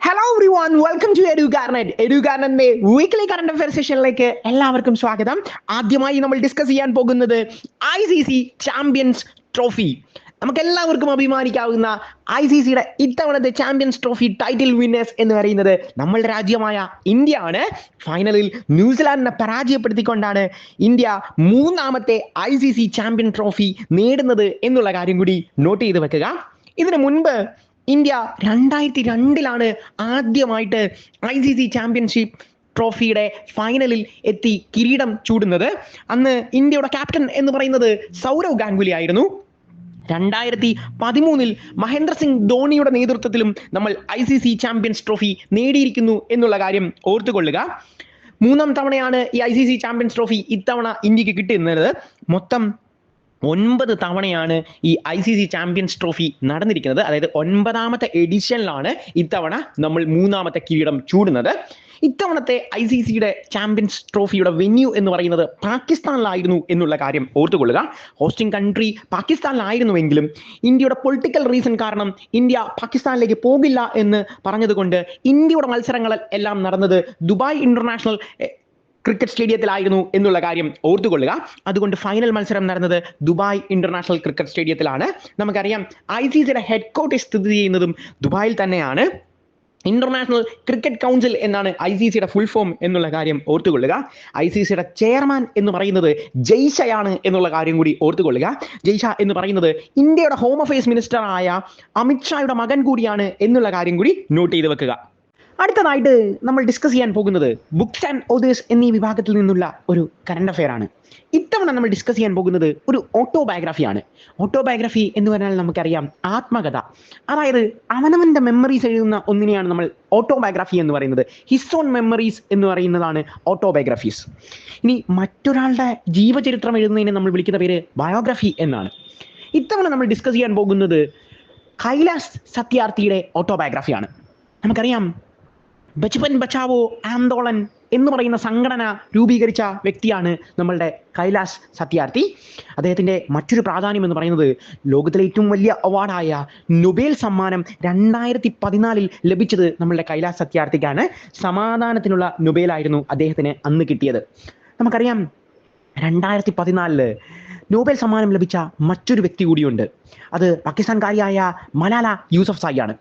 Hello everyone, welcome to എഡ്യൂകാർണറ്റിന്റെ weekly current affair സെഷനിലേക്ക് എല്ലാവർക്കും സ്വാഗതം. ആദ്യമായി നമ്മൾ ഡിസ്കസ് ചെയ്യാൻ പോകുന്നത് ICC ചാമ്പ്യൻസ് ട്രോഫി. നമുക്ക് എല്ലാവർക്കും അഭിമാനിക്കാവുന്ന ICCയുടെ ഇത്തവണത്തെ ചാമ്പ്യൻസ് ട്രോഫി ടൈറ്റിൽ വിന്നേഴ്സ് എന്ന് പറയുന്നത് നമ്മളുടെ രാജ്യമായ ഇന്ത്യ ആണ്. ഫൈനലിൽ ന്യൂസിലാൻഡിനെ പരാജയപ്പെടുത്തിക്കൊണ്ടാണ് ഇന്ത്യ മൂന്നാമത്തെ ICC ചാമ്പ്യൻ ട്രോഫി നേടുന്നത് എന്നുള്ള കാര്യം കൂടി നോട്ട് ചെയ്ത് വെക്കുക. ഇതിനു മുൻപ് ഇന്ത്യ 2002 ആദ്യമായിട്ട് ICC ചാമ്പ്യൻഷിപ്പ് ട്രോഫിയുടെ ഫൈനലിൽ എത്തി കിരീടം ചൂടുന്നത്. അന്ന് ഇന്ത്യയുടെ ക്യാപ്റ്റൻ എന്ന് പറയുന്നത് സൗരവ് ഗാംഗുലി ആയിരുന്നു. 2013 മഹേന്ദ്ര സിംഗ് ധോണിയുടെ നേതൃത്വത്തിലും നമ്മൾ ICC ചാമ്പ്യൻസ് ട്രോഫി നേടിയിരിക്കുന്നു എന്നുള്ള കാര്യം ഓർത്തുകൊള്ളുക. മൂന്നാം തവണയാണ് ഈ ICC ചാമ്പ്യൻസ് ട്രോഫി ഇത്തവണ ഇന്ത്യക്ക് കിട്ടുന്നത്. മൊത്തം 9 തവണയാണ് ഈ ICC ചാമ്പ്യൻസ് ട്രോഫി നടന്നിരിക്കുന്നത്. അതായത് 9ാമത്തെ എഡിഷനിലാണ് ഇത്തവണ നമ്മൾ മൂന്നാമത്തെ കിരീടം ചൂടുന്നത്. ഇത്തവണത്തെ ICCയുടെ ചാമ്പ്യൻസ് ട്രോഫിയുടെ വെന്യൂ എന്ന് പറയുന്നത് പാകിസ്ഥാനിലായിരുന്നു എന്നുള്ള കാര്യം ഓർത്തുകൊള്ളുക. ഹോസ്റ്റിംഗ് കൺട്രി പാകിസ്ഥാനിലായിരുന്നുവെങ്കിലും ഇന്ത്യയുടെ പൊളിറ്റിക്കൽ റീസൺ കാരണം ഇന്ത്യ പാകിസ്ഥാനിലേക്ക് പോകില്ല എന്ന് പറഞ്ഞതുകൊണ്ട് ഇന്ത്യയുടെ മത്സരങ്ങൾ എല്ലാം നടന്നത് ദുബായ് ഇന്റർനാഷണൽ ക്രിക്കറ്റ് സ്റ്റേഡിയത്തിലായിരുന്നു എന്നുള്ള കാര്യം ഓർത്തുകൊള്ളുക. അതുകൊണ്ട് ഫൈനൽ മത്സരം നടന്നത് ദുബായ് ഇന്റർനാഷണൽ ക്രിക്കറ്റ് സ്റ്റേഡിയത്തിലാണ്. നമുക്കറിയാം ICCയുടെ ഹെഡ് ക്വാർട്ടേഴ്സ് സ്ഥിതി ചെയ്യുന്നതും ദുബായിൽ തന്നെയാണ്. ഇന്റർനാഷണൽ ക്രിക്കറ്റ് കൗൺസിൽ എന്നാണ് ICCയുടെ ഫുൾ ഫോം എന്നുള്ള കാര്യം ഓർത്തുകൊള്ളുക. ICCയുടെ ചെയർമാൻ എന്ന് പറയുന്നത് ജയ്ഷയാണ് എന്നുള്ള കാര്യം കൂടി ഓർത്തുകൊള്ളുക. ജയ്ഷ എന്ന് പറയുന്നത് ഇന്ത്യയുടെ ഹോം അഫയേഴ്സ് മിനിസ്റ്റർ ആയ അമിത്ഷായുടെ മകൻ കൂടിയാണ് എന്നുള്ള കാര്യം കൂടി നോട്ട് ചെയ്ത് വെക്കുക. അടുത്തതായിട്ട് നമ്മൾ ഡിസ്കസ് ചെയ്യാൻ പോകുന്നത് ബുക്സ് ആൻഡ് ഓതേഴ്സ് എന്നീ വിഭാഗത്തിൽ നിന്നുള്ള ഒരു കറണ്ട് അഫെയർ ആണ്. ഇത്തവണ നമ്മൾ ഡിസ്കസ് ചെയ്യാൻ പോകുന്നത് ഒരു ഓട്ടോബയോഗ്രഫിയാണ്. ഓട്ടോബയോഗ്രഫി എന്ന് പറഞ്ഞാൽ നമുക്കറിയാം ആത്മകഥ, അതായത് അവനവൻ്റെ മെമ്മറീസ് എഴുതുന്ന ഒന്നിനെയാണ് നമ്മൾ ഓട്ടോബയോഗ്രഫി എന്ന് പറയുന്നത്. ഹിസ് ഓൺ മെമ്മറീസ് എന്ന് പറയുന്നതാണ് ഓട്ടോബയോഗ്രഫീസ്. ഇനി മറ്റൊരാളുടെ ജീവചരിത്രം എഴുതുന്നതിനെ നമ്മൾ വിളിക്കുന്ന പേര് ബയോഗ്രഫി എന്നാണ്. ഇത്തവണ നമ്മൾ ഡിസ്കസ് ചെയ്യാൻ പോകുന്നത് കൈലാസ് സത്യാർത്ഥിയുടെ ഓട്ടോബയോഗ്രഫിയാണ്. നമുക്കറിയാം ബച്പൻ ബച്ചാവോ ആന്തോളൻ എന്ന് പറയുന്ന സംഘടന രൂപീകരിച്ച വ്യക്തിയാണ് നമ്മളുടെ കൈലാസ് സത്യാർത്ഥി. അദ്ദേഹത്തിൻ്റെ മറ്റൊരു പ്രാധാന്യം എന്ന് പറയുന്നത് ലോകത്തിലെ ഏറ്റവും വലിയ അവാർഡായ നൊബേൽ സമ്മാനം 2014 ലഭിച്ചത് നമ്മളുടെ കൈലാസ് സത്യാർത്ഥിക്കാണ്. സമാധാനത്തിനുള്ള നൊബേലായിരുന്നു അദ്ദേഹത്തിന് അന്ന് കിട്ടിയത്. നമുക്കറിയാം 2014 നോബൽ സമ്മാനം ലഭിച്ച മറ്റൊരു വ്യക്തി കൂടിയുണ്ട്. അത് പാകിസ്ഥാൻകാരിയായ മലാല യൂസഫ്സായി ആണ്.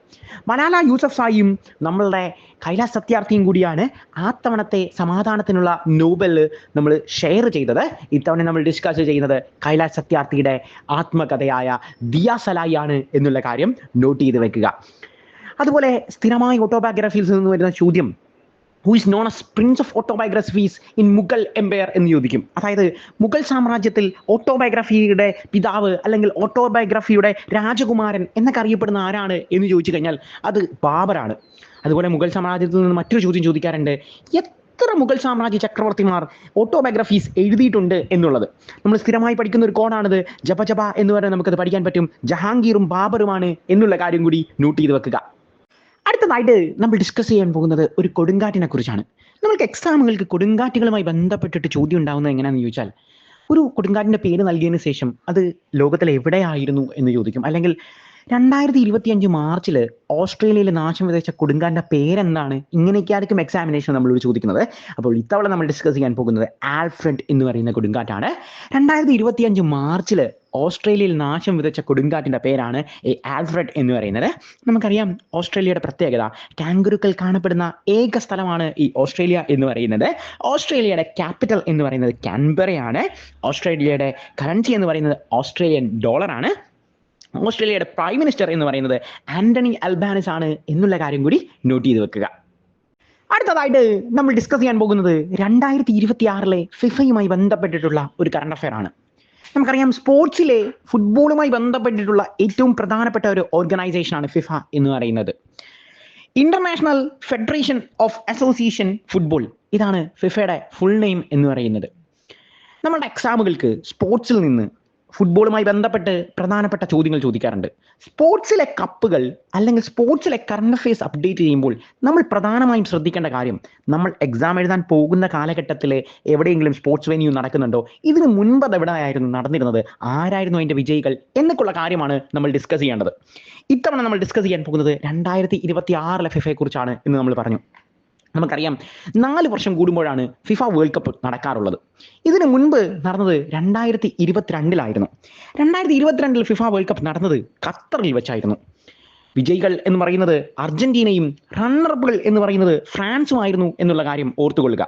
മലാല യൂസഫ്സായിയും നമ്മളുടെ കൈലാസ് സത്യാർത്ഥിയും കൂടിയാണ് ആ തവണത്തെ സമാധാനത്തിനുള്ള നോബൽ നമ്മൾ ഷെയർ ചെയ്തത്. ഇത്തവണ നമ്മൾ ഡിസ്കസ് ചെയ്യുന്നത് കൈലാസ് സത്യാർത്ഥിയുടെ ആത്മകഥയായ ദിയ സലായി ആണ് എന്നുള്ള കാര്യം നോട്ട് ചെയ്ത് വെക്കുക. അതുപോലെ സ്ഥിരമായി ഓട്ടോബയോഗ്രഫീസിൽ നിന്ന് വരുന്ന ചോദ്യം who is known as prince of autobiographies in Mughal empire എന്ന് ചോദിക്കും. അതായത് മുഗൾ സാമ്രാജ്യത്തിൽ ഓട്ടോബയോഗ്രഫിയുടെ പിതാവ് അല്ലെങ്കിൽ ഓട്ടോബയോഗ്രഫിയുടെ രാജകുമാരൻ എന്നൊക്കെ അറിയപ്പെടുന്ന ആരാണ് എന്ന് ചോദിച്ചു കഴിഞ്ഞാൽ അത് ബാബറാണ്. അതുപോലെ മുഗൾ സാമ്രാജ്യത്തിൽ നിന്ന് മറ്റൊരു ചോദ്യം ചോദിക്കാറുണ്ട്, എത്ര മുഗൾ സാമ്രാജ്യ ചക്രവർത്തിമാർ ഓട്ടോബയോഗ്രഫീസ് എഴുതിയിട്ടുണ്ട് എന്നുള്ളത്. നമ്മൾ സ്ഥിരമായി പഠിക്കുന്ന ഒരു കോഡാണിത്. ജപ ജപ എന്ന് പറഞ്ഞാൽ നമുക്കത് പഠിക്കാൻ പറ്റും. ജഹാംഗീറും ബാബറുമാണ് എന്നുള്ള കാര്യം കൂടി നോട്ട് ചെയ്ത് വെക്കുക. അടുത്തതായിട്ട് നമ്മൾ ഡിസ്കസ് ചെയ്യാൻ പോകുന്നത് ഒരു കൊടുങ്കാറ്റിനെ കുറിച്ചാണ്. നമ്മൾക്ക് എക്സാമുകൾക്ക് കൊടുങ്കാറ്റുകളുമായി ബന്ധപ്പെട്ടിട്ട് ചോദ്യം ഉണ്ടാകുന്നത് എങ്ങനെയാണെന്ന് ചോദിച്ചാൽ, ഒരു കൊടുങ്കാറ്റിൻ്റെ പേര് നൽകിയതിന് ശേഷം അത് ലോകത്തിൽ എവിടെയായിരുന്നു എന്ന് ചോദിക്കും. അല്ലെങ്കിൽ 2025 മാർച്ചിൽ ഓസ്ട്രേലിയയിൽ നാശം വിതച്ച കൊടുങ്കാറ്റിൻ്റെ പേരെന്താണ്? ഇങ്ങനെയൊക്കെയായിരിക്കും എക്സാമിനേഷൻ നമ്മളോട് ചോദിക്കുന്നത്. അപ്പോൾ ഇത്തവണ നമ്മൾ ഡിസ്കസ് ചെയ്യാൻ പോകുന്നത് ആൽഫ്രഡ് എന്ന് പറയുന്ന കൊടുങ്കാറ്റാണ്. 2025 മാർച്ചിൽ ഓസ്ട്രേലിയയിൽ നാശം വിതച്ച കൊടുങ്കാറ്റിൻ്റെ പേരാണ് ഈ ആൽഫ്രഡ് എന്ന് പറയുന്നത്. നമുക്കറിയാം ഓസ്ട്രേലിയയുടെ പ്രത്യേകത, കാംഗുരുക്കൾ കാണപ്പെടുന്ന ഏക സ്ഥലമാണ് ഈ ഓസ്ട്രേലിയ എന്ന് പറയുന്നത്. ഓസ്ട്രേലിയയുടെ ക്യാപിറ്റൽ എന്ന് പറയുന്നത് കാൻബറയാണ്. ഓസ്ട്രേലിയയുടെ കറൻസി എന്ന് പറയുന്നത് ഓസ്ട്രേലിയൻ ഡോളറാണ്. ഓസ്ട്രേലിയയുടെ പ്രൈം മിനിസ്റ്റർ എന്ന് പറയുന്നത് ആന്റണി അൽബാനിസ് ആണ് എന്നുള്ള കാര്യം കൂടി നോട്ട് ചെയ്ത് വെക്കുക. അടുത്തതായിട്ട് നമ്മൾ ഡിസ്കസ് ചെയ്യാൻ പോകുന്നത് 2026 ഫിഫയുമായി ബന്ധപ്പെട്ടിട്ടുള്ള ഒരു കറണ്ട് അഫെയർ ആണ്. നമുക്കറിയാം സ്പോർട്സിലെ ഫുട്ബോളുമായി ബന്ധപ്പെട്ടിട്ടുള്ള ഏറ്റവും പ്രധാനപ്പെട്ട ഒരു ഓർഗനൈസേഷനാണ് ഫിഫ എന്ന് പറയുന്നത്. International federation of association football, ഇതാണ് ഫിഫയുടെ ഫുൾ നെയിം എന്ന് പറയുന്നത്. നമ്മുടെ എക്സാമുകൾക്ക് സ്പോർട്സിൽ നിന്ന് ഫുട്ബോളുമായി ബന്ധപ്പെട്ട് പ്രധാനപ്പെട്ട ചോദ്യങ്ങൾ ചോദിക്കാറുണ്ട്. സ്പോർട്സിലെ കപ്പുകൾ അല്ലെങ്കിൽ സ്പോർട്സിലെ കറണ്ട് അഫെയർസ് അപ്ഡേറ്റ് ചെയ്യുമ്പോൾ നമ്മൾ പ്രധാനമായും ശ്രദ്ധിക്കേണ്ട കാര്യം, നമ്മൾ എക്സാം എഴുതാൻ പോകുന്ന കാലഘട്ടത്തിൽ എവിടെയെങ്കിലും സ്പോർട്സ് വെന്യൂ നടക്കുന്നുണ്ടോ, ഇതിന് മുൻപ് അത് എവിടെയായിരുന്നു നടന്നിരുന്നത്, ആരായിരുന്നു അതിൻ്റെ വിജയികൾ എന്നൊക്കെയുള്ള കാര്യമാണ് നമ്മൾ ഡിസ്കസ് ചെയ്യേണ്ടത്. ഇത്തവണ നമ്മൾ ഡിസ്കസ് ചെയ്യാൻ പോകുന്നത് 2026 ഫിഫയെ കുറിച്ചാണ് എന്ന് നമ്മൾ പറഞ്ഞു. നമുക്കറിയാം 4 വർഷം കൂടുമ്പോഴാണ് ഫിഫ വേൾഡ് കപ്പ് നടക്കാറുള്ളത്. ഇതിനു മുൻപ് നടന്നത് 2022 2022 ഫിഫ വേൾഡ് കപ്പ് നടന്നത് ഖത്തറിൽ വെച്ചായിരുന്നു. വിജയികൾ എന്ന് പറയുന്നത് അർജന്റീനയും റണ്ണറപ്പുകൾ എന്ന് പറയുന്നത് ഫ്രാൻസുമായിരുന്നു എന്നുള്ള കാര്യം ഓർത്തുകൊള്ളുക.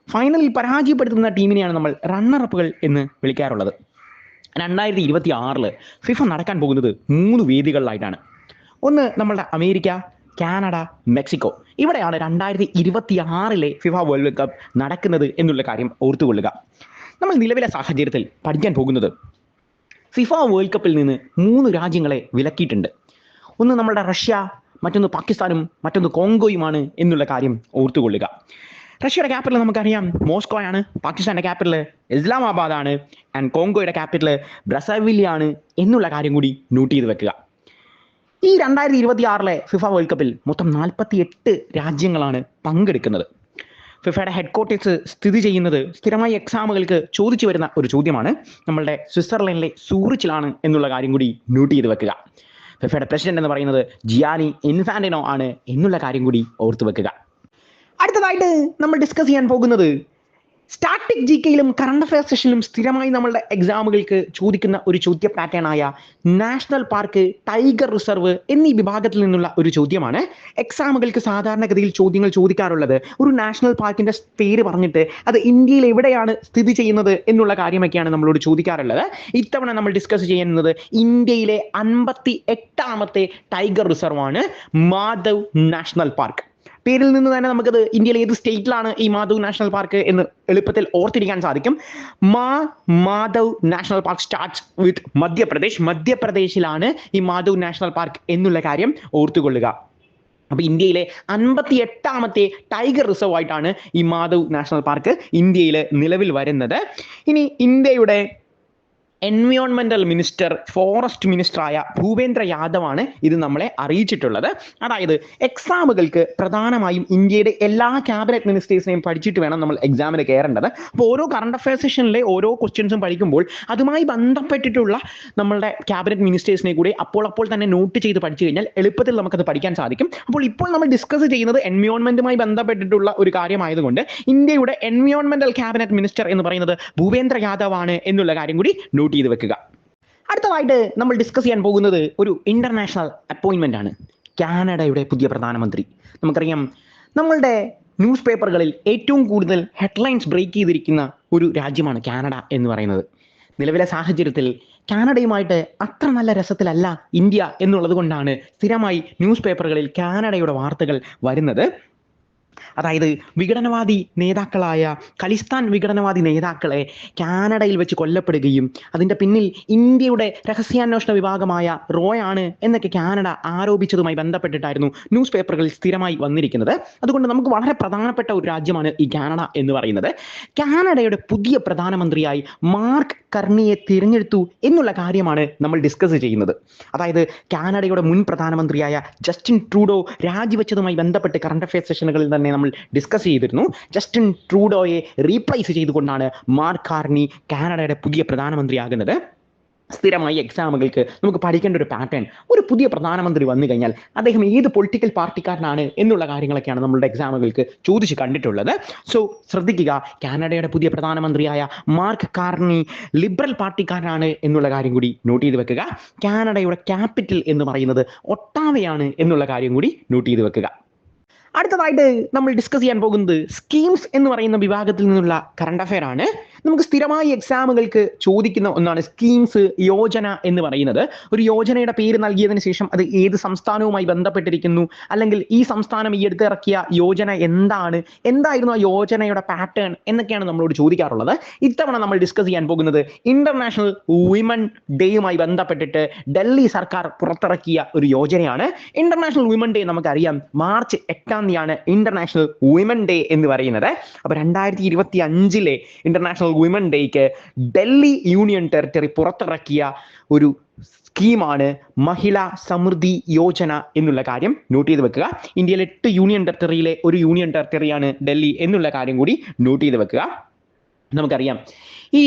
ഫൈനലിൽ പരാജയപ്പെടുത്തുന്ന ടീമിനെയാണ് നമ്മൾ റണ്ണറപ്പുകൾ എന്ന് വിളിക്കാറുള്ളത്. 2026 ഫിഫ നടക്കാൻ പോകുന്നത് 3 വേദികളിലായിട്ടാണ്. ഒന്ന് നമ്മളുടെ അമേരിക്ക, കാനഡ, മെക്സിക്കോ. ഇവിടെയാണ് 2026 ഫിഫ വേൾഡ് കപ്പ് നടക്കുന്നത് എന്നുള്ള കാര്യം ഓർത്തുകൊള്ളുക. നമ്മൾ നിലവിലെ സാഹചര്യത്തിൽ പഠിക്കാൻ പോകുന്നത് ഫിഫ വേൾഡ് കപ്പിൽ നിന്ന് 3 രാജ്യങ്ങളെ വിലക്കിയിട്ടുണ്ട്. ഒന്ന് നമ്മളുടെ റഷ്യ, മറ്റൊന്ന് പാകിസ്ഥാനും മറ്റൊന്ന് കോങ്കോയുമാണ് എന്നുള്ള കാര്യം ഓർത്തുകൊള്ളുക. റഷ്യയുടെ ക്യാപിറ്റൽ നമുക്കറിയാം മോസ്കോ ആണ്, പാകിസ്ഥാന്റെ ക്യാപിറ്റൽ ഇസ്ലാമാബാദാണ്, ആൻഡ് കോങ്കോയുടെ ക്യാപിറ്റൽ ബ്രസവിലിയാണ് എന്നുള്ള കാര്യം കൂടി നോട്ട് ചെയ്ത് വെക്കുക. ഈ 2026 ഫിഫ വേൾഡ് കപ്പിൽ മൊത്തം 48 രാജ്യങ്ങളാണ് പങ്കെടുക്കുന്നത്. ഫിഫയുടെ ഹെഡ്ക്വാർട്ടേഴ്സ് സ്ഥിതി ചെയ്യുന്നത് സ്ഥിരമായി എക്സാമുകൾക്ക് ചോദിച്ചു വരുന്ന ഒരു ചോദ്യമാണ്. നമ്മളുടെ സ്വിറ്റ്സർലൻഡിലെ സൂറിച്ചിലാണ് എന്നുള്ള കാര്യം കൂടി നോട്ട് ചെയ്ത് വെക്കുക. ഫിഫയുടെ പ്രസിഡന്റ് എന്ന് പറയുന്നത് ജിയാനി ഇൻഫാന്റിനോ ആണ് എന്നുള്ള കാര്യം കൂടി ഓർത്തു വെക്കുക. അടുത്തതായിട്ട് നമ്മൾ ഡിസ്കസ് ചെയ്യാൻ പോകുന്നത് സ്റ്റാറ്റിക് ജികെയിലും കറണ്ട് അഫയർ സെഷനിലും സ്ഥിരമായി നമ്മളുടെ എക്സാമുകൾക്ക് ചോദിക്കുന്ന ഒരു ചോദ്യ പാറ്റേൺ ആയ നാഷണൽ പാർക്ക്, ടൈഗർ റിസർവ് എന്നീ വിഭാഗത്തിൽ നിന്നുള്ള ഒരു ചോദ്യമാണ്. എക്സാമുകൾക്ക് സാധാരണഗതിയിൽ ചോദ്യങ്ങൾ ചോദിക്കാറുള്ളത് ഒരു നാഷണൽ പാർക്കിന്റെ പേര് പറഞ്ഞിട്ട് അത് ഇന്ത്യയിൽ എവിടെയാണ് സ്ഥിതി ചെയ്യുന്നത് എന്നുള്ള കാര്യമൊക്കെയാണ് നമ്മളോട് ചോദിക്കാറുള്ളത്. ഇത്തവണ നമ്മൾ ഡിസ്കസ് ചെയ്യുന്നത് ഇന്ത്യയിലെ 58ാമത്തെ ടൈഗർ റിസർവാണ് മാധവ് നാഷണൽ പാർക്ക്. പേരിൽ നിന്ന് തന്നെ നമുക്കത് ഇന്ത്യയിലെ ഏത് സ്റ്റേറ്റിലാണ് ഈ മാധവ് നാഷണൽ പാർക്ക് എന്ന് എളുപ്പത്തിൽ ഓർത്തിരിക്കാൻ സാധിക്കും. Madhav national park starts with മധ്യപ്രദേശിലാണ് ഈ മാധവ് നാഷണൽ പാർക്ക് എന്നുള്ള കാര്യം ഓർത്തുകൊള്ളുക. അപ്പൊ ഇന്ത്യയിലെ 58ാമത്തെ ടൈഗർ റിസർവ് ആയിട്ടാണ് ഈ മാധവ് നാഷണൽ പാർക്ക് ഇന്ത്യയിൽ നിലവിൽ വരുന്നത്. ഇനി ഇന്ത്യയുടെ എൻവയോൺമെന്റൽ മിനിസ്റ്റർ, ഫോറസ്റ്റ് മിനിസ്റ്ററായ ഭൂപേന്ദ്ര യാദവ് ആണ് ഇത് നമ്മളെ അറിയിച്ചിട്ടുള്ളത്. അതായത് എക്സാമുകൾക്ക് പ്രധാനമായും ഇന്ത്യയുടെ എല്ലാ ക്യാബിനറ്റ് മിനിസ്റ്റേഴ്സിനെയും പഠിച്ചിട്ട് വേണം നമ്മൾ എക്സാമിന് കയറേണ്ടത്. അപ്പോൾ ഓരോ കറണ്ട് അഫയർ സെഷനിലെ ഓരോ ക്വസ്റ്റ്യൻസും പഠിക്കുമ്പോൾ അതുമായി ബന്ധപ്പെട്ടിട്ടുള്ള നമ്മളുടെ ക്യാബിനറ്റ് മിനിസ്റ്റേഴ്സിനെ കൂടി അപ്പോൾ തന്നെ നോട്ട് ചെയ്ത് പഠിച്ചു കഴിഞ്ഞാൽ എളുപ്പത്തിൽ നമുക്കത് പഠിക്കാൻ സാധിക്കും. അപ്പോൾ ഇപ്പോൾ നമ്മൾ ഡിസ്കസ് ചെയ്യുന്നത് എൻവയോൺമെന്റുമായി ബന്ധപ്പെട്ടിട്ടുള്ള ഒരു കാര്യമായതുകൊണ്ട് ഇന്ത്യയുടെ എൻവയോൺമെന്റൽ ക്യാബിനറ്റ് മിനിസ്റ്റർ എന്ന് പറയുന്നത് ഭൂപേന്ദ്ര യാദവ് ആണ് എന്നുള്ള കാര്യം കൂടി നോട്ട് ചെയ്ത് വെക്കുക. അടുത്തതായിട്ട് നമ്മൾ ഡിസ്കസ് ചെയ്യാൻ പോകുന്നത് ഒരു ഇന്റർനാഷണൽ അപ്പോയിന്റ്മെന്റ് ആണ്. കാനഡയുടെ പുതിയ പ്രധാനമന്ത്രി. നമുക്കറിയാം നമ്മളുടെ ന്യൂസ് പേപ്പറുകളിൽ ഏറ്റവും കൂടുതൽ ഹെഡ്ലൈൻസ് ബ്രേക്ക് ചെയ്തിരിക്കുന്ന ഒരു രാജ്യമാണ് കാനഡ എന്ന് പറയുന്നത്. നിലവിലെ സാഹചര്യത്തിൽ കാനഡയുമായിട്ട് അത്ര നല്ല രസത്തിലല്ല ഇന്ത്യ എന്നുള്ളത് കൊണ്ടാണ് സ്ഥിരമായി ന്യൂസ് പേപ്പറുകളിൽ കാനഡയുടെ വാർത്തകൾ വരുന്നത്. അതായത് വിഘടനവാദി നേതാക്കളായ ഖലിസ്ഥാൻ വിഘടനവാദി നേതാക്കളെ കാനഡയിൽ വെച്ച് കൊല്ലപ്പെടുകയും അതിൻ്റെ പിന്നിൽ ഇന്ത്യയുടെ രഹസ്യാന്വേഷണ വിഭാഗമായ റോയാണ് എന്നൊക്കെ കാനഡ ആരോപിച്ചതുമായി ബന്ധപ്പെട്ടിട്ടായിരുന്നു ന്യൂസ് പേപ്പറുകളിൽ സ്ഥിരമായി വന്നിരിക്കുന്നത്. അതുകൊണ്ട് നമുക്ക് വളരെ പ്രധാനപ്പെട്ട ഒരു രാജ്യമാണ് ഈ കാനഡ എന്ന് പറയുന്നത്. കാനഡയുടെ പുതിയ പ്രധാനമന്ത്രിയായി മാർക്ക് കർണിയെ തിരഞ്ഞെടുത്തു എന്നുള്ള കാര്യമാണ് നമ്മൾ ഡിസ്കസ് ചെയ്യുന്നത്. അതായത് കാനഡയുടെ മുൻ പ്രധാനമന്ത്രിയായ ജസ്റ്റിൻ ട്രൂഡോ രാജിവെച്ചതുമായി ബന്ധപ്പെട്ട് കറണ്ട് അഫയർ സെഷനുകളിൽ തന്നെ നമ്മൾ ഡിസ്കസ് ചെയ്തിരുന്നു. ജസ്റ്റിൻ ട്രൂഡോയെ റീപ്ലേസ് ചെയ്തുകൊണ്ടാണ് മാർക്ക് കാർണി കാനഡയുടെ പുതിയ പ്രധാനമന്ത്രിയാകുന്നത്. സ്ഥിരമായി എക്സാമുകൾക്ക് നമുക്ക് പഠിക്കേണ്ട ഒരു പാറ്റേൺ, ഒരു പുതിയ പ്രധാനമന്ത്രി വന്നു കഴിഞ്ഞാൽ അദ്ദേഹം ഏത് പൊളിറ്റിക്കൽ പാർട്ടിക്കാരനാണ് എന്നുള്ള കാര്യങ്ങളൊക്കെയാണ് നമ്മളുടെ എക്സാമുകൾക്ക് ചോദിച്ച് കണ്ടിട്ടുള്ളത്. സോ ശ്രദ്ധിക്കുക, കാനഡയുടെ പുതിയ പ്രധാനമന്ത്രിയായ മാർക്ക് കാർണി ലിബറൽ പാർട്ടിക്കാരനാണ് എന്നുള്ള കാര്യം കൂടി നോട്ട് ചെയ്ത് വെക്കുക. കാനഡയുടെ ക്യാപിറ്റൽ എന്ന് പറയുന്നത് ഒട്ടാവയാണ് എന്നുള്ള കാര്യം കൂടി നോട്ട് ചെയ്ത് വെക്കുക. അടുത്തതായിട്ട് നമ്മൾ ഡിസ്കസ് ചെയ്യാൻ പോകുന്നത് സ്കീംസ് എന്ന് പറയുന്ന വിഭാഗത്തിൽ നിന്നുള്ള കറണ്ട് അഫയർ ആണ്. നമുക്ക് സ്ഥിരമായി എക്സാമുകൾക്ക് ചോദിക്കുന്ന ഒന്നാണ് സ്കീംസ്, യോജന എന്ന് പറയുന്നത്. ഒരു യോജനയുടെ പേര് നൽകിയതിന് ശേഷം അത് ഏത് സംസ്ഥാനവുമായി ബന്ധപ്പെട്ടിരിക്കുന്നു, അല്ലെങ്കിൽ ഈ സംസ്ഥാനം ഈ എടുത്തിറക്കിയ യോജന എന്തായിരുന്നു ആ യോജനയുടെ പാറ്റേൺ എന്നൊക്കെയാണ് നമ്മളോട് ചോദിക്കാറുള്ളത്. ഇത്തവണ നമ്മൾ ഡിസ്കസ് ചെയ്യാൻ പോകുന്നത് ഇന്റർനാഷണൽ വിമൻ ഡേയുമായി ബന്ധപ്പെട്ടിട്ട് ഡൽഹി സർക്കാർ പുറത്തിറക്കിയ ഒരു യോജനയാണ്. ഇന്റർനാഷണൽ വിമൻ ഡേ നമുക്കറിയാം മാർച്ച് 8 ഇന്റർനാഷണൽ വിമൻ ഡേ എന്ന് പറയുന്നത്. അപ്പൊ 2025 ഇന്റർനാഷണൽ വിമൻ ഡേക്ക് ഡൽഹി യൂണിയൻ ടെറിട്ടറി പുറത്തിറക്കിയ ഒരു സ്കീമാണ് മഹിളാ സമൃദ്ധി യോജന എന്നുള്ള കാര്യം നോട്ട് ചെയ്ത് വെക്കുക. ഇന്ത്യയിലെ 8 യൂണിയൻ ടെറിട്ടറിയിലെ ഒരു യൂണിയൻ ടെറിട്ടറിയാണ് ഡൽഹി എന്നുള്ള കാര്യം കൂടി നോട്ട് ചെയ്ത് വെക്കുക. നമുക്കറിയാം ഈ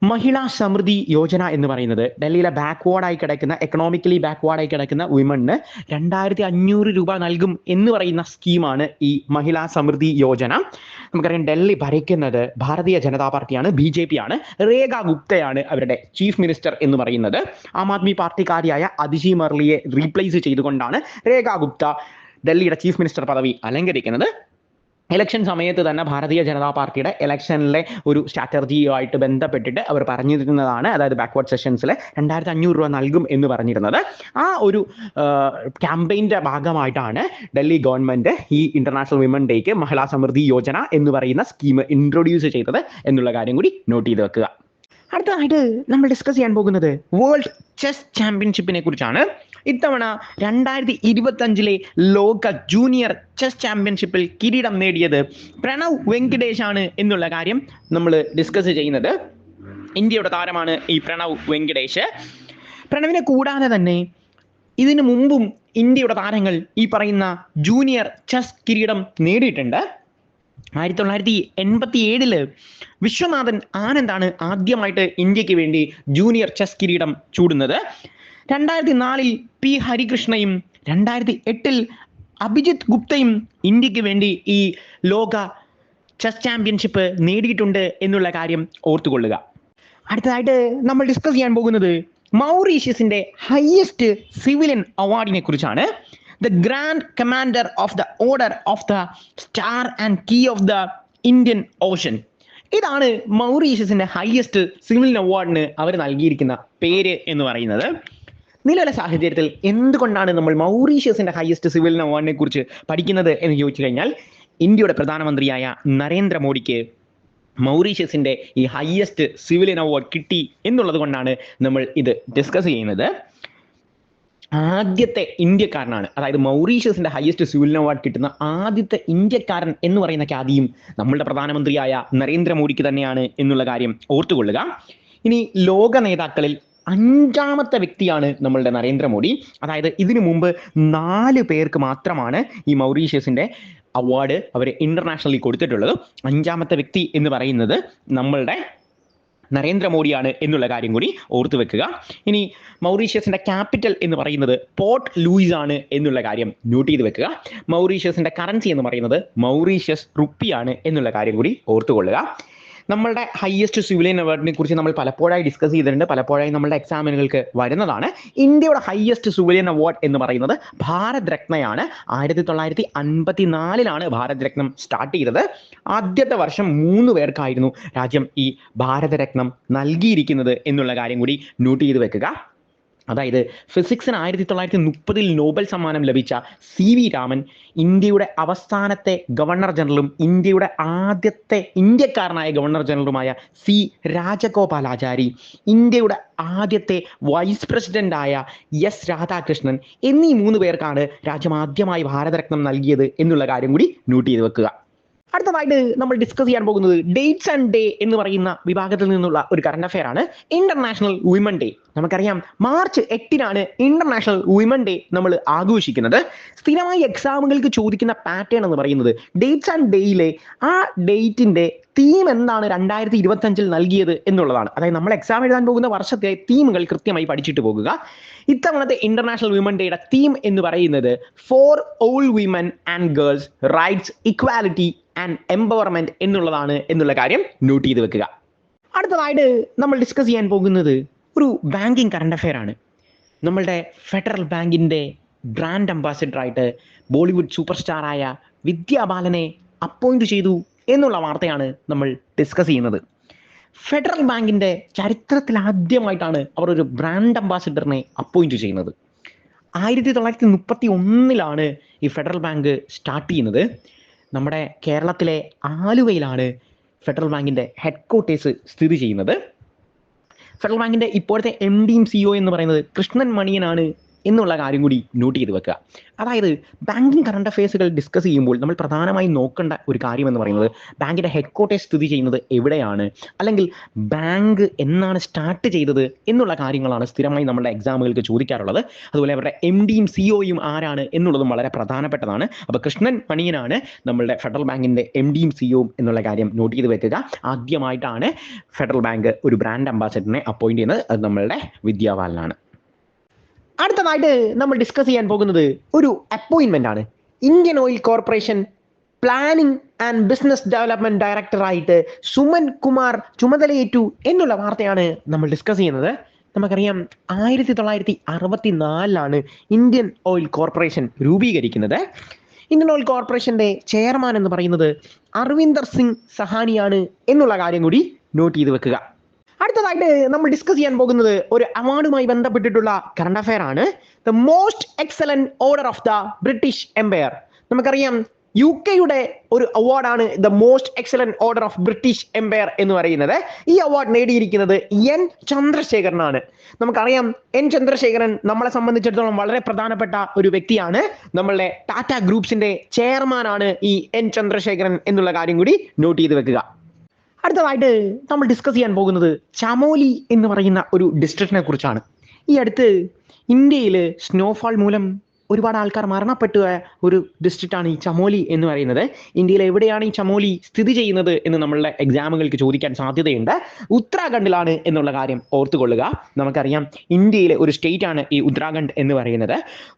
മഹിളാ സമൃദ്ധി യോജന എന്ന് പറയുന്നത് ഡൽഹിയിലെ എക്കണോമിക്കലി ബാക്ക്വേർഡായി കിടക്കുന്ന വിമണിന് 2500 രൂപ നൽകും എന്ന് പറയുന്ന സ്കീമാണ് ഈ മഹിളാ സമൃദ്ധി യോജന. നമുക്കറിയാം ഡൽഹി ഭരിക്കുന്നത് ഭാരതീയ ജനതാ പാർട്ടിയാണ്, BJP ആണ്. രേഖ ഗുപ്തയാണ് അവരുടെ ചീഫ് മിനിസ്റ്റർ എന്ന് പറയുന്നത്. ആം ആദ്മി പാർട്ടിക്കാരിയായ അതിജി മർലിയെ റീപ്ലേസ് ചെയ്തുകൊണ്ടാണ് രേഖ ഗുപ്ത ഡൽഹിയുടെ ചീഫ് മിനിസ്റ്റർ പദവി അലങ്കരിക്കുന്നത്. ഇലക്ഷൻ സമയത്ത് തന്നെ ഭാരതീയ ജനതാ പാർട്ടിയുടെ ഇലക്ഷനിലെ ഒരു സ്ട്രാറ്റജിയുമായിട്ട് ബന്ധപ്പെട്ടിട്ട് അവർ പറഞ്ഞിരുന്നതാണ്, അതായത് ബാക്ക്വേർഡ് സെഷൻസിൽ 2500 രൂപ നൽകും എന്ന് പറഞ്ഞിരുന്നത്. ആ ഒരു ക്യാമ്പയിൻ്റെ ഭാഗമായിട്ടാണ് ഡൽഹി ഗവൺമെൻറ് ഈ ഇന്റർനാഷണൽ വിമൻ ഡേക്ക് മഹിളാ സമൃദ്ധി യോജന എന്ന് പറയുന്ന സ്കീം ഇൻട്രൊഡ്യൂസ് ചെയ്തത് എന്നുള്ള കാര്യം കൂടി നോട്ട് ചെയ്ത് വെക്കുക. അടുത്തതായിട്ട് നമ്മൾ ഡിസ്കസ് ചെയ്യാൻ പോകുന്നത് വേൾഡ് ചെസ് ചാമ്പ്യൻഷിപ്പിനെ കുറിച്ചാണ്. ഇത്തവണ 2025 ലോക ജൂനിയർ ചെസ് ചാമ്പ്യൻഷിപ്പിൽ കിരീടം നേടിയത് പ്രണവ് വെങ്കിടേഷ് ആണ് എന്നുള്ള കാര്യം നമ്മൾ ഡിസ്കസ് ചെയ്യുന്നത്. ഇന്ത്യയുടെ താരമാണ് ഈ പ്രണവ് വെങ്കിടേഷ്. പ്രണവിനെ കൂടാതെ തന്നെ ഇതിനു മുമ്പും ഇന്ത്യയുടെ താരങ്ങൾ ഈ പറയുന്ന ജൂനിയർ ചെസ് കിരീടം നേടിയിട്ടുണ്ട്. 1987 വിശ്വനാഥൻ ആനന്ദാണ് ആദ്യമായിട്ട് ഇന്ത്യക്ക് വേണ്ടി ജൂനിയർ ചെസ് കിരീടം ചൂടുന്നത്. 2004 P ഹരികൃഷ്ണയും 2008 അഭിജിത്ത് ഗുപ്തയും ഇന്ത്യക്ക് വേണ്ടി ഈ ലോക ചെസ് ചാമ്പ്യൻഷിപ്പ് നേടിയിട്ടുണ്ട് എന്നുള്ള കാര്യം ഓർത്തുകൊള്ളുക. അടുത്തതായിട്ട് നമ്മൾ ഡിസ്കസ് ചെയ്യാൻ പോകുന്നത് മൗറീഷ്യസിന്റെ ഹയസ്റ്റ് സിവിലിയൻ അവാർഡിനെ കുറിച്ചാണ്. The Grand Commander of the Order of the Star and Key of the Indian Ocean. ഇതാണ് മൗറീഷ്യസിന്റെ ഹയസ്റ്റ് സിവിലിയൻ അവാർഡിന് അവർ നൽകിയിരിക്കുന്ന പേര് എന്ന് പറയുന്നത്. നിലവിലെ സാഹചര്യത്തിൽ എന്തുകൊണ്ടാണ് നമ്മൾ മൗറീഷ്യസിന്റെ ഹയസ്റ്റ് സിവിലിയൻ അവാർഡിനെ കുറിച്ച് പഠിക്കുന്നത് എന്ന് ചോദിച്ചു കഴിഞ്ഞാൽ, ഇന്ത്യയുടെ പ്രധാനമന്ത്രിയായ നരേന്ദ്രമോദിക്ക് മൗറീഷ്യസിന്റെ ഈ ഹയസ്റ്റ് സിവിലിയൻ അവാർഡ് കിട്ടി എന്നുള്ളത് കൊണ്ടാണ് നമ്മൾ ഇത് ഡിസ്കസ് ചെയ്യുന്നത്. ആദ്യത്തെ ഇന്ത്യക്കാരനാണ്, അതായത് മൗറീഷ്യസിന്റെ ഹയസ്റ്റ് സിവിലിയൻ അവാർഡ് കിട്ടുന്ന ആദ്യത്തെ ഇന്ത്യക്കാരൻ എന്ന് പറയുന്ന ഖ്യാതിയും നമ്മളുടെ പ്രധാനമന്ത്രിയായ നരേന്ദ്രമോദിക്ക് തന്നെയാണ് എന്നുള്ള കാര്യം ഓർത്തുകൊള്ളുക. ഇനി ലോക നേതാക്കളിൽ 5ാമത്തെ വ്യക്തിയാണ് നമ്മളുടെ നരേന്ദ്രമോദി. അതായത് ഇതിനു മുമ്പ് 4 പേർക്ക് മാത്രമാണ് ഈ മൗറീഷ്യസിന്റെ അവാർഡ് അവർ ഇന്റർനാഷണലി കൊടുത്തിട്ടുള്ളത്. 5ാമത്തെ വ്യക്തി എന്ന് പറയുന്നത് നമ്മളുടെ നരേന്ദ്രമോദിയാണ് എന്നുള്ള കാര്യം കൂടി ഓർത്തു വെക്കുക. ഇനി മൗറീഷ്യസിന്റെ ക്യാപിറ്റൽ എന്ന് പറയുന്നത് പോർട്ട് ലൂയിസ് ആണ് എന്നുള്ള കാര്യം നോട്ട് ചെയ്ത് വെക്കുക. മൗറീഷ്യസിന്റെ കറൻസി എന്ന് പറയുന്നത് മൗറീഷ്യസ് റുപ്പിയാണ് എന്നുള്ള കാര്യം കൂടി ഓർത്തുകൊള്ളുക. നമ്മളുടെ ഹയസ്റ്റ് സിവിലിയൻ അവാർഡിനെ കുറിച്ച് നമ്മൾ പലപ്പോഴായി ഡിസ്കസ് ചെയ്തിട്ടുണ്ട്, പലപ്പോഴായി നമ്മളുടെ എക്സാമിനുകൾക്ക് വരുന്നതാണ്. ഇന്ത്യയുടെ ഹയസ്റ്റ് സിവിലിയൻ അവാർഡ് എന്ന് പറയുന്നത് ഭാരത് രത്നയാണ്. 1954 ഭാരത് രത്നം സ്റ്റാർട്ട് ചെയ്തത്. ആദ്യത്തെ വർഷം 3 പേർക്കായിരുന്നു രാജ്യം ഈ ഭാരതരത്നം നൽകിയിരിക്കുന്നത് എന്നുള്ള കാര്യം കൂടി നോട്ട് ചെയ്ത് വെക്കുക. അതായത് ഫിസിക്സിന് 1930 നോബൽ സമ്മാനം ലഭിച്ച CV രാമൻ, ഇന്ത്യയുടെ അവസാനത്തെ ഗവർണർ ജനറലും ഇന്ത്യയുടെ ആദ്യത്തെ ഇന്ത്യക്കാരനായ ഗവർണർ ജനറലുമായ C രാജഗോപാലാചാരി, ഇന്ത്യയുടെ ആദ്യത്തെ വൈസ് പ്രസിഡന്റായ S രാധാകൃഷ്ണൻ എന്നീ 3 പേർക്കാണ് രാജ്യം ആദ്യമായി ഭാരതരത്നം നൽകിയത് എന്നുള്ള കാര്യം കൂടി നോട്ട് ചെയ്ത് വെക്കുക. അടുത്തതായിട്ട് നമ്മൾ ഡിസ്കസ് ചെയ്യാൻ പോകുന്നത് ഡേറ്റ്സ് ആൻഡ് ഡേ എന്ന് പറയുന്ന വിഭാഗത്തിൽ നിന്നുള്ള ഒരു കറണ്ട് അഫെയർ ആണ്. International women day. നമുക്കറിയാം മാർച്ച് 8 ഇന്റർനാഷണൽ വിമൻ ഡേ നമ്മൾ ആഘോഷിക്കുന്നത്. സ്ഥിരമായി എക്സാമുകൾക്ക് ചോദിക്കുന്ന പാറ്റേൺ എന്ന് പറയുന്നത് ഡേറ്റ്സ് ആൻഡ് ഡേയിലെ ആ ഡേറ്റിന്റെ തീം എന്താണ് 2025 നൽകിയത് എന്നുള്ളതാണ്. അതായത് നമ്മൾ എക്സാം എഴുതാൻ പോകുന്ന വർഷത്തെ തീമുകൾ കൃത്യമായി പഠിച്ചിട്ട് പോകുക. ഇത്തവണത്തെ ഇന്റർനാഷണൽ വിമൻ ഡേയുടെ തീം എന്ന് പറയുന്നത് for all women and girls rights equality and empowerment എന്നുള്ളതാണ് എന്നുള്ള കാര്യം നോട്ട് ചെയ്ത് വെക്കുക. അടുത്തതായിട്ട് നമ്മൾ ഡിസ്കസ് ചെയ്യാൻ പോകുന്നത് ഒരു ബാങ്കിങ് കറണ്ട് അഫെയർ ആണ്. നമ്മളുടെ ഫെഡറൽ ബാങ്കിന്റെ ബ്രാൻഡ് അംബാസിഡറായിട്ട് ബോളിവുഡ് സൂപ്പർ സ്റ്റാറായ വിദ്യാ ബാലനെ അപ്പോയിന്റ് ചെയ്തു എന്നുള്ള വാർത്തയാണ് നമ്മൾ ഡിസ്കസ് ചെയ്യുന്നത്. ഫെഡറൽ ബാങ്കിന്റെ ചരിത്രത്തിൽ ആദ്യമായിട്ടാണ് അവർ ഒരു ബ്രാൻഡ് അംബാസിഡറിനെ അപ്പോയിന്റ് ചെയ്യുന്നത്. 1931 ഈ ഫെഡറൽ ബാങ്ക് സ്റ്റാർട്ട് ചെയ്യുന്നത്. നമ്മുടെ കേരളത്തിലെ ആലുവയിലാണ് ഫെഡറൽ ബാങ്കിന്റെ ഹെഡ് ക്വാർട്ടേഴ്സ് സ്ഥിതി ചെയ്യുന്നത്. ഫെഡറൽ ബാങ്കിന്റെ ഇപ്പോഴത്തെ MD CEO എന്ന് പറയുന്നത് കൃഷ്ണൻ മണിയനാണ് എന്നുള്ള കാര്യം കൂടി നോട്ട് ചെയ്ത് വെക്കുക. അതായത് ബാങ്കിങ് കറണ്ട് അഫയേഴ്സുകൾ ഡിസ്കസ് ചെയ്യുമ്പോൾ നമ്മൾ പ്രധാനമായും നോക്കേണ്ട ഒരു കാര്യം എന്ന് പറയുന്നത് ബാങ്കിന്റെ ഹെഡ് ക്വാർട്ടേഴ്സ് സ്ഥിതി ചെയ്യുന്നത് എവിടെയാണ്, അല്ലെങ്കിൽ ബാങ്ക് എന്നാണ് സ്റ്റാർട്ട് ചെയ്തത് എന്നുള്ള കാര്യങ്ങളാണ് സ്ഥിരമായി നമ്മുടെ എക്സാമുകൾക്ക് ചോദിക്കാറുള്ളത്. അതുപോലെ അവരുടെ MDയും CEO ആരാണ് എന്നുള്ളതും വളരെ പ്രധാനപ്പെട്ടതാണ്. അപ്പോൾ കൃഷ്ണൻ മണിയനാണ് നമ്മളുടെ ഫെഡറൽ ബാങ്കിന്റെ MDയും CEOയും എന്നുള്ള കാര്യം നോട്ട് ചെയ്ത് വെക്കുക. ആദ്യമായിട്ടാണ് ഫെഡറൽ ബാങ്ക് ഒരു ബ്രാൻഡ് അംബാസഡറിനെ അപ്പോയിന്റ് ചെയ്യുന്നത്. അത് നമ്മളുടെ വിദ്യാ ബാലനാണ്. അടുത്തതായിട്ട് നമ്മൾ ഡിസ്കസ് ചെയ്യാൻ പോകുന്നത് ഒരു അപ്പോയിൻമെന്റ് ആണ്. Indian oil corporation planning and business development ഡയറക്ടറായിട്ട് സുമൻ കുമാർ ചുമതലയേറ്റു എന്നുള്ള വാർത്തയാണ് നമ്മൾ ഡിസ്കസ് ചെയ്യുന്നത്. നമുക്കറിയാം 1964 ഇന്ത്യൻ ഓയിൽ കോർപ്പറേഷൻ രൂപീകരിക്കുന്നത്. ഇന്ത്യൻ ഓയിൽ കോർപ്പറേഷന്റെ ചെയർമാൻ എന്ന് പറയുന്നത് അർവിന്ദർ സിംഗ് സഹാനിയാണ് എന്നുള്ള കാര്യം കൂടി നോട്ട് ചെയ്ത് വെക്കുക. അടുത്തതായിട്ട് നമ്മൾ ഡിസ്കസ് ചെയ്യാൻ പോകുന്നത് ഒരു അവാർഡുമായി ബന്ധപ്പെട്ടിട്ടുള്ള കറണ്ട് അഫയർ ആണ്. The most excellent order of the British empire. നമുക്കറിയാം UK-യുടെ ഒരു അവാർഡാണ് the most excellent order of British empire എന്ന് പറയുന്നത്. ഈ അവാർഡ് നേടിയിരിക്കുന്നത് N. ചന്ദ്രശേഖരനാണ്. നമുക്കറിയാം N. ചന്ദ്രശേഖരൻ നമ്മളെ സംബന്ധിച്ചിടത്തോളം വളരെ പ്രധാനപ്പെട്ട ഒരു വ്യക്തിയാണ്. നമ്മളുടെ ടാറ്റ ഗ്രൂപ്പ്സിന്റെ ചെയർമാനാണ് ഈ N. ചന്ദ്രശേഖരൻ എന്നുള്ള കാര്യം കൂടി നോട്ട് ചെയ്ത് വെക്കുക. അടുത്തതായിട്ട് നമ്മൾ ഡിസ്കസ് ചെയ്യാൻ പോകുന്നത് ചമോലി എന്ന് പറയുന്ന ഒരു ഡിസ്ട്രിക്റ്റിനെ കുറിച്ചാണ്. ഈ അടുത്ത് ഇന്ത്യയിൽ സ്നോഫാൾ മൂലം ഒരുപാട് ആൾക്കാർ മരണപ്പെട്ട ഒരു ഡിസ്ട്രിക്റ്റാണ് ഈ ചമോലി എന്ന് പറയുന്നത്. ഇന്ത്യയിൽ എവിടെയാണ് ഈ ചമോലി സ്ഥിതി ചെയ്യുന്നത് എന്ന് നമ്മളുടെ എക്സാമുകൾക്ക് ചോദിക്കാൻ സാധ്യതയുണ്ട്. ഉത്തരാഖണ്ഡിലാണ് എന്നുള്ള കാര്യം ഓർത്തുകൊള്ളുക. നമുക്കറിയാം ഇന്ത്യയിലെ ഒരു സ്റ്റേറ്റ് ആണ് ഈ ഉത്തരാഖണ്ഡ് എന്ന് പറയുന്നത്.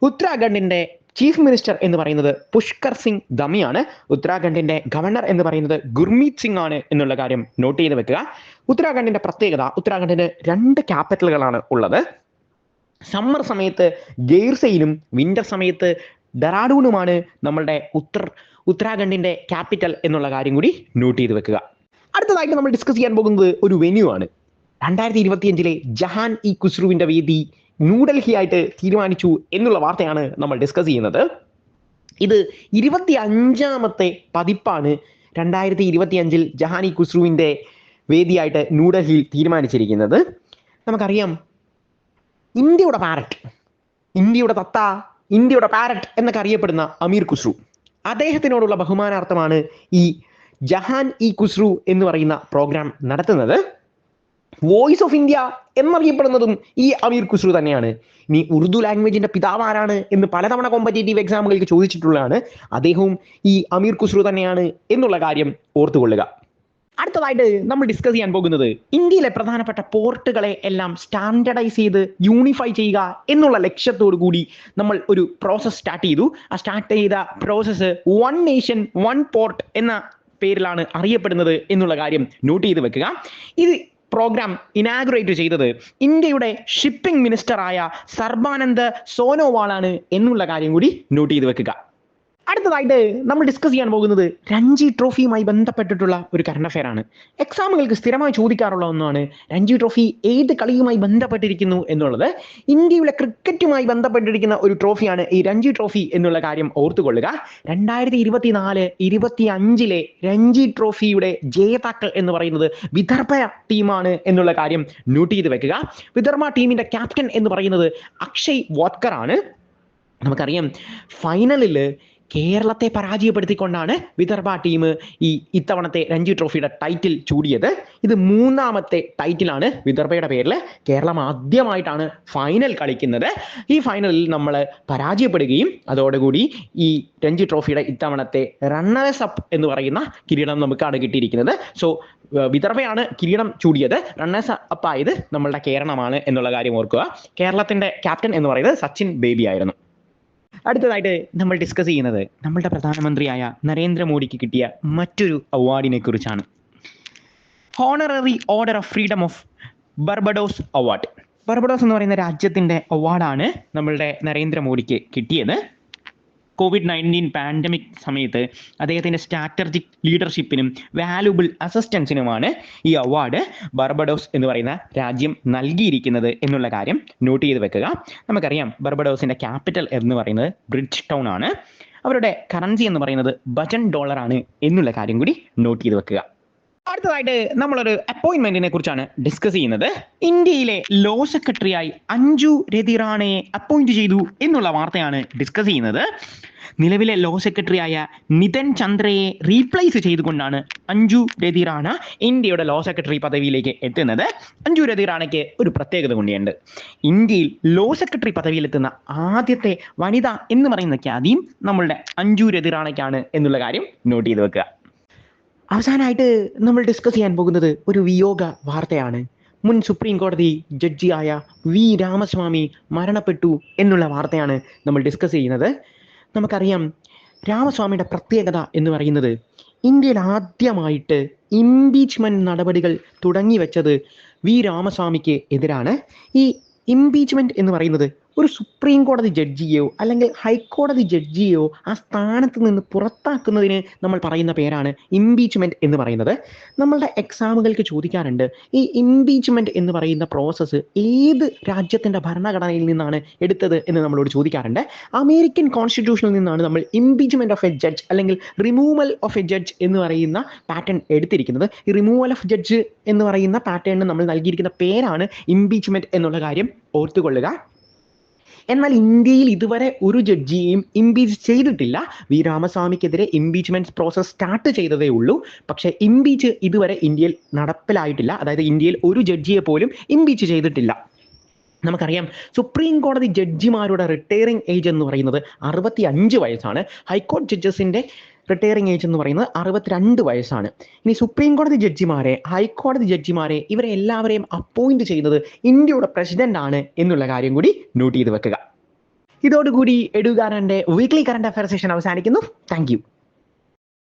ഉത്തരാഖണ്ഡിന്റെ ചീഫ് മിനിസ്റ്റർ എന്ന് പറയുന്നത് പുഷ്കർ സിംഗ് ധമിയാണ്. ഉത്തരാഖണ്ഡിന്റെ ഗവർണർ എന്ന് പറയുന്നത് ഗുർമീത് സിംഗ് ആണ് എന്നുള്ള കാര്യം നോട്ട് ചെയ്ത് വെക്കുക. ഉത്തരാഖണ്ഡിന്റെ പ്രത്യേകത, ഉത്തരാഖണ്ഡിന് 2 ക്യാപിറ്റലുകളാണ് ഉള്ളത്. സമ്മർ സമയത്ത് ഗെയ്ർസയിലും വിന്റർ സമയത്ത് ഡെറാഡൂണുമാണ് നമ്മളുടെ ഉത്തരാഖണ്ഡിന്റെ ക്യാപിറ്റൽ എന്നുള്ള കാര്യം കൂടി നോട്ട് ചെയ്ത് വെക്കുക. അടുത്തതായിട്ട് നമ്മൾ ഡിസ്കസ് ചെയ്യാൻ പോകുന്നത് ഒരു വെന്യൂ ആണ്. 2025 ജഹാൻ ഇ ഖുസ്രുവിന്റെ വേദി ന്യൂഡൽഹി ആയിട്ട് തീരുമാനിച്ചു എന്നുള്ള വാർത്തയാണ് നമ്മൾ ഡിസ്കസ് ചെയ്യുന്നത്. ഇത് 25ാമത്തെ പതിപ്പാണ് 2025 ജഹാൻ ഇ ഖുസ്രുവിന്റെ വേദിയായിട്ട് ന്യൂഡൽഹിയിൽ തീരുമാനിച്ചിരിക്കുന്നത്. നമുക്കറിയാം ഇന്ത്യയുടെ പാരറ്റ്, ഇന്ത്യയുടെ തത്ത, ഇന്ത്യയുടെ പാരറ്റ് എന്നൊക്കെ അറിയപ്പെടുന്ന അമീർ ഖുസ്രു, അദ്ദേഹത്തിനോടുള്ള ബഹുമാനാർത്ഥമാണ് ഈ ജഹാൻ ഇ ഖുസ്രു എന്ന് പറയുന്ന പ്രോഗ്രാം നടത്തുന്നത്. വോയിസ് ഓഫ് ഇന്ത്യ എന്നറിയപ്പെടുന്നതും ഈ അമീർ ഖുസ്രു തന്നെയാണ്. ഇനി ഉറുദു ലാംഗ്വേജിന്റെ പിതാവ് ആരാണ് എന്ന് പലതവണ കോമ്പറ്റേറ്റീവ് എക്സാമുകൾക്ക് ചോദിച്ചിട്ടുള്ളതാണ്. അദ്ദേഹവും ഈ അമീർ ഖുസ്രു തന്നെയാണ് എന്നുള്ള കാര്യം ഓർത്തുകൊള്ളുക. അടുത്തതായിട്ട് നമ്മൾ ഡിസ്കസ് ചെയ്യാൻ പോകുന്നത് ഇന്ത്യയിലെ പ്രധാനപ്പെട്ട പോർട്ടുകളെ എല്ലാം സ്റ്റാൻഡർഡൈസ് ചെയ്ത് യൂണിഫൈ ചെയ്യുക എന്നുള്ള ലക്ഷ്യത്തോടു കൂടി നമ്മൾ ഒരു പ്രോസസ് സ്റ്റാർട്ട് ചെയ്തു. ആ സ്റ്റാർട്ട് ചെയ്ത process one nation one port എന്ന പേരിലാണ് അറിയപ്പെടുന്നത് എന്നുള്ള കാര്യം നോട്ട് ചെയ്ത് വെക്കുക. ഇത് പ്രോഗ്രാം ഇനാഗുറേറ്റ് ചെയ്തത് ഇന്ത്യയുടെ ഷിപ്പിംഗ് മിനിസ്റ്ററായ സർബാനന്ദ് സോനോവാളാണ് എന്നുള്ള കാര്യം കൂടി നോട്ട് ചെയ്ത് വെക്കുക. അടുത്തതായിട്ട് നമ്മൾ ഡിസ്കസ് ചെയ്യാൻ പോകുന്നത് രഞ്ജി ട്രോഫിയുമായി ബന്ധപ്പെട്ടിട്ടുള്ള ഒരു കറണ്ട് അഫെയർ ആണ്. എക്സാമുകൾക്ക് സ്ഥിരമായി ചോദിക്കാറുള്ള ഒന്നാണ് രഞ്ജി ട്രോഫി ഏത് കളിയുമായി ബന്ധപ്പെട്ടിരിക്കുന്നു എന്നുള്ളത്. ഇന്ത്യയുടെ ക്രിക്കറ്റുമായി ബന്ധപ്പെട്ടിരിക്കുന്ന ഒരു ട്രോഫിയാണ് ഈ രഞ്ജി ട്രോഫി എന്നുള്ള കാര്യം ഓർത്തുകൊള്ളുക. 2024-25 രഞ്ജി ട്രോഫിയുടെ ജേതാക്കൾ എന്ന് പറയുന്നത് വിദർഭ ടീമാണ് എന്നുള്ള കാര്യം നോട്ട് ചെയ്ത് വെക്കുക. വിദർഭ ടീമിന്റെ ക്യാപ്റ്റൻ എന്ന് പറയുന്നത് അക്ഷയ് വാത്കർ ആണ്. നമുക്കറിയാം ഫൈനലിൽ കേരളത്തെ പരാജയപ്പെടുത്തിക്കൊണ്ടാണ് വിദർഭ ടീം ഇത്തവണത്തെ രഞ്ജി ട്രോഫിയുടെ ടൈറ്റിൽ ചൂടിയത്. ഇത് 3ാമത്തെ ടൈറ്റിലാണ് വിദർഭയുടെ പേരിൽ. കേരളം ആദ്യമായിട്ടാണ് ഫൈനൽ കളിക്കുന്നത്. ഈ ഫൈനലിൽ നമ്മൾ പരാജയപ്പെടുകയും അതോടുകൂടി ഈ രഞ്ജി ട്രോഫിയുടെ ഇത്തവണത്തെ റണ്ണേഴ്സ് അപ്പ് എന്ന് പറയുന്ന കിരീടം നമുക്കാണ് കിട്ടിയിരിക്കുന്നത്. സോ വിദർഭയാണ് കിരീടം ചൂടിയത്. റണ്ണേഴ്സ് അപ്പ് ആയത് നമ്മളുടെ കേരളമാണ് എന്നുള്ള കാര്യം ഓർക്കുക. കേരളത്തിന്റെ ക്യാപ്റ്റൻ എന്ന് പറയുന്നത് സച്ചിൻ ബേബി ആയിരുന്നു. അടുത്തതായിട്ട് നമ്മൾ ഡിസ്കസ് ചെയ്യുന്നത് നമ്മളുടെ പ്രധാനമന്ത്രിയായ നരേന്ദ്രമോദിക്ക് കിട്ടിയ മറ്റൊരു അവാർഡിനെ കുറിച്ചാണ്. Honorary order of freedom of Barbados award. Barbados എന്ന് പറയുന്ന രാജ്യത്തിന്റെ അവാർഡാണ് നമ്മളുടെ നരേന്ദ്രമോദിക്ക് കിട്ടിയത്. COVID-19 പാൻഡമിക് സമയത്ത് അദ്ദേഹത്തിൻ്റെ സ്ട്രാറ്റജിക് ലീഡർഷിപ്പിനും വാല്യുബിൾ അസിസ്റ്റൻസിനുമാണ് ഈ അവാർഡ് ബർബഡോസ് എന്ന് പറയുന്ന രാജ്യം നൽകിയിരിക്കുന്നത് എന്നുള്ള കാര്യം നോട്ട് ചെയ്ത് വെക്കുക. നമുക്കറിയാം ബർബഡോസിൻ്റെ ക്യാപിറ്റൽ എന്ന് പറയുന്നത് ബ്രിഡ്ജ് ടൗൺ ആണ്. അവരുടെ കറൻസി എന്ന് പറയുന്നത് $1 ആണ് എന്നുള്ള കാര്യം കൂടി നോട്ട് ചെയ്ത് വെക്കുക. അടുത്തതായിട്ട് നമ്മളൊരു അപ്പോയിന്റ്മെന്റിനെ കുറിച്ചാണ് ഡിസ്കസ് ചെയ്യുന്നത്. ഇന്ത്യയിലെ ലോ സെക്രട്ടറിയായി അഞ്ജു രതി റാണയെ അപ്പോയിന്റ് ചെയ്തു എന്നുള്ള വാർത്തയാണ് ഡിസ്കസ് ചെയ്യുന്നത്. നിലവിലെ ലോ സെക്രട്ടറിയായ നിതൻ ചന്ദ്രയെ റീപ്ലേസ് ചെയ്തുകൊണ്ടാണ് അഞ്ജു രതി റാണ ഇന്ത്യയുടെ ലോ സെക്രട്ടറി പദവിയിലേക്ക് എത്തുന്നത്. അഞ്ജു രതി റാണയ്ക്ക് ഒരു പ്രത്യേകത കൂടിയുണ്ട്. ഇന്ത്യയിൽ ലോ സെക്രട്ടറി പദവിയിലെത്തുന്ന ആദ്യത്തെ വനിത എന്ന് പറയുന്ന ഖ്യാതിയും നമ്മളുടെ അഞ്ജു രതി റാണയ്ക്കാണ് എന്നുള്ള കാര്യം നോട്ട് ചെയ്ത് വെക്കുക. അവസാനമായിട്ട് നമ്മൾ ഡിസ്കസ് ചെയ്യാൻ പോകുന്നത് ഒരു വിയോഗ വാർത്തയാണ്. മുൻ സുപ്രീം കോടതി ജഡ്ജിയായ വി രാമസ്വാമി മരണപ്പെട്ടു എന്നുള്ള വാർത്തയാണ് നമ്മൾ ഡിസ്കസ് ചെയ്യുന്നത്. നമുക്കറിയാം, രാമസ്വാമിയുടെ പ്രത്യേകത എന്ന് പറയുന്നത് ഇന്ത്യയിൽ ആദ്യമായിട്ട് ഇംപീച്ച്മെന്റ് നടപടികൾ തുടങ്ങി വെച്ചത് വി രാമസ്വാമിക്ക് എതിരാണ്. ഈ ഇംപീച്ച്മെന്റ് എന്ന് പറയുന്നത് ഒരു സുപ്രീം കോടതി ജഡ്ജിയെയോ അല്ലെങ്കിൽ ഹൈക്കോടതി ജഡ്ജിയെയോ ആ സ്ഥാനത്ത് നിന്ന് പുറത്താക്കുന്നതിന് നമ്മൾ പറയുന്ന പേരാണ് ഇംപീച്ച്മെന്റ് എന്ന് പറയുന്നത്. നമ്മളുടെ എക്സാമുകൾക്ക് ചോദിക്കാറുണ്ട്, ഈ ഇംപീച്ച്മെന്റ് എന്ന് പറയുന്ന പ്രോസസ്സ് ഏത് രാജ്യത്തിന്റെ ഭരണഘടനയിൽ നിന്നാണ് എടുത്തത് എന്ന് നമ്മളോട് ചോദിക്കാറുണ്ട്. അമേരിക്കൻ കോൺസ്റ്റിറ്റ്യൂഷനിൽ നിന്നാണ് നമ്മൾ ഇംപീച്ച്മെന്റ് ഓഫ് എ ജഡ്ജ് അല്ലെങ്കിൽ റിമൂവൽ ഓഫ് എ ജഡ്ജ് എന്ന് പറയുന്ന പാറ്റേൺ എടുത്തിരിക്കുന്നത്. ഈ റിമൂവൽ ഓഫ് ജഡ്ജ് എന്ന് പറയുന്ന പാറ്റേണിന് നമ്മൾ നൽകിയിരിക്കുന്ന പേരാണ് ഇംപീച്ച്മെന്റ് എന്നുള്ള കാര്യം ഓർത്തുകൊള്ളുക. എന്നാൽ ഇന്ത്യയിൽ ഇതുവരെ ഒരു ജഡ്ജിയെയും ഇംപീച്ച് ചെയ്തിട്ടില്ല. വി രാമസ്വാമിക്കെതിരെ ഇംപീച്ച്മെന്റ് പ്രോസസ് സ്റ്റാർട്ട് ചെയ്തതേ ഉള്ളൂ. പക്ഷേ ഇംപീച്ച് ഇതുവരെ ഇന്ത്യയിൽ നടപ്പിലായിട്ടില്ല. അതായത് ഇന്ത്യയിൽ ഒരു ജഡ്ജിയെ പോലും ഇംപീച്ച് ചെയ്തിട്ടില്ല. നമുക്കറിയാം, സുപ്രീം കോടതി ജഡ്ജിമാരുടെ റിട്ടയറിംഗ് ഏജ് എന്ന് പറയുന്നത് 65 വയസ്സാണ്. ഹൈക്കോടതി ജഡ്ജസിന്റെ റിട്ടയറിംഗ് ഏജ് എന്ന് പറയുന്നത് 62 വയസ്സാണ്. ഇനി സുപ്രീം കോടതി ജഡ്ജിമാരെ, ഹൈക്കോടതി ജഡ്ജിമാരെ, ഇവരെ എല്ലാവരെയും അപ്പോയിന്റ് ചെയ്യുന്നത് ഇന്ത്യയുടെ പ്രസിഡന്റ് ആണ് എന്നുള്ള കാര്യം കൂടി നോട്ട് ചെയ്ത് വെക്കുക. ഇതോടുകൂടി എഡ്യൂകാരന്റെ വീക്ക്ലി കറന്റ് അഫയർ സെഷൻ അവസാനിക്കുന്നു. Thank you.